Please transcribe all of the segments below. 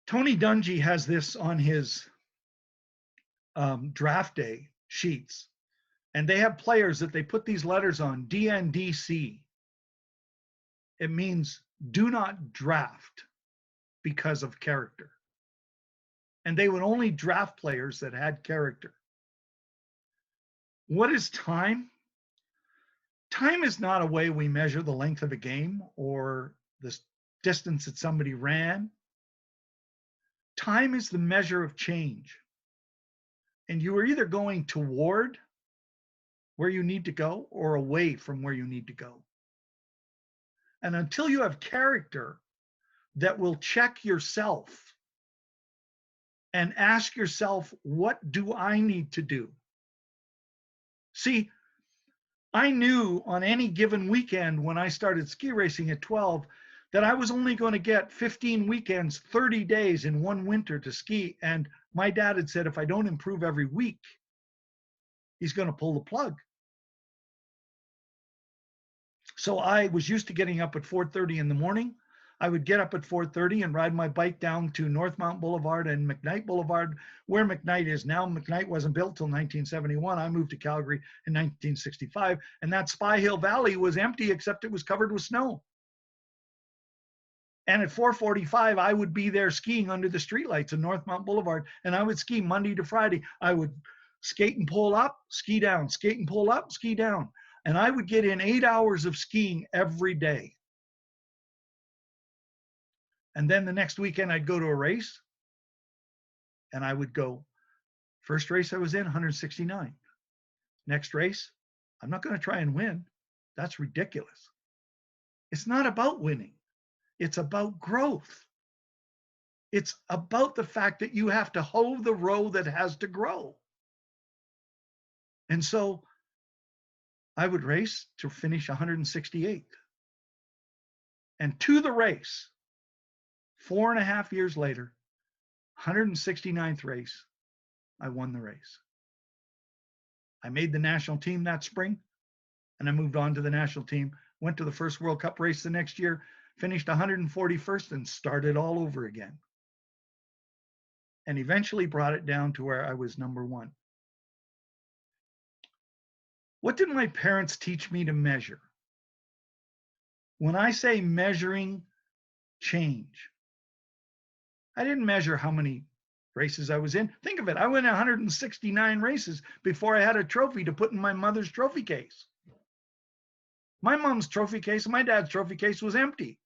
Tony Dungy has this on his draft day sheets, and they have players that they put these letters on, DNDC. It means do not draft because of character. And they would only draft players that had character. What is time? Time is not a way we measure the length of a game or the distance that somebody ran. Time is the measure of change. And you are either going toward where you need to go or away from where you need to go. And until you have character that will check yourself and ask yourself, what do I need to do? See, I knew on any given weekend when I started ski racing at 12 that I was only going to get 15 weekends, 30 days in one winter to ski. And my dad had said, if I don't improve every week, he's going to pull the plug. So I was used to getting up at 4:30 in the morning. I would get up at 4:30 and ride my bike down to Northmount Boulevard and McKnight Boulevard, where McKnight is now. McKnight wasn't built till 1971. I moved to Calgary in 1965, and that Spy Hill Valley was empty except it was covered with snow. And at 4:45, I would be there skiing under the streetlights in Northmount Boulevard, and I would ski Monday to Friday. I would skate and pull up, ski down, skate and pull up, ski down. And I would get in 8 hours of skiing every day. And then the next weekend, I'd go to a race, and I would go, first race I was in, 169. Next race, I'm not going to try and win. That's ridiculous. It's not about winning. It's about growth. It's about the fact that you have to hoe the row that has to grow. And so I would race to finish 168th. And to the race, 4.5 years later, 169th race, I won the race. I made the national team that spring, and I moved on to the national team, went to the first World Cup race the next year, finished 141st, and started all over again. And eventually brought it down to where I was number one. What did my parents teach me to measure? When I say measuring change, I didn't measure how many races I was in. Think of it. I went 169 races before I had a trophy to put in my mother's trophy case. My mom's trophy case and my dad's trophy case was empty.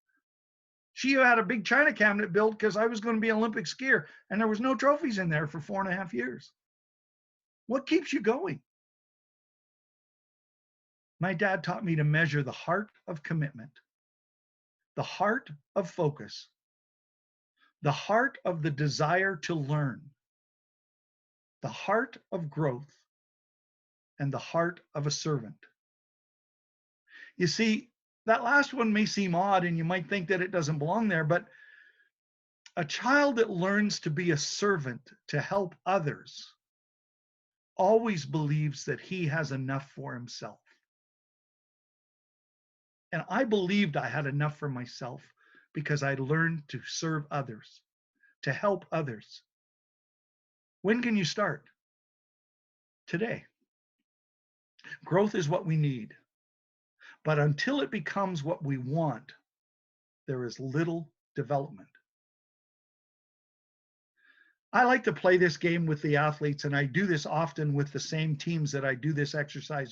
She had a big china cabinet built because I was going to be an Olympic skier, and there was no trophies in there for 4.5 years. What keeps you going? My dad taught me to measure the heart of commitment, the heart of focus, the heart of the desire to learn, the heart of growth, and the heart of a servant. You see, that last one may seem odd and you might think that it doesn't belong there, but a child that learns to be a servant to help others always believes that he has enough for himself. And I believed I had enough for myself because I learned to serve others, to help others. When can you start? Today. Growth is what we need. But until it becomes what we want, there is little development. I like to play this game with the athletes, and I do this often with the same teams that I do this exercise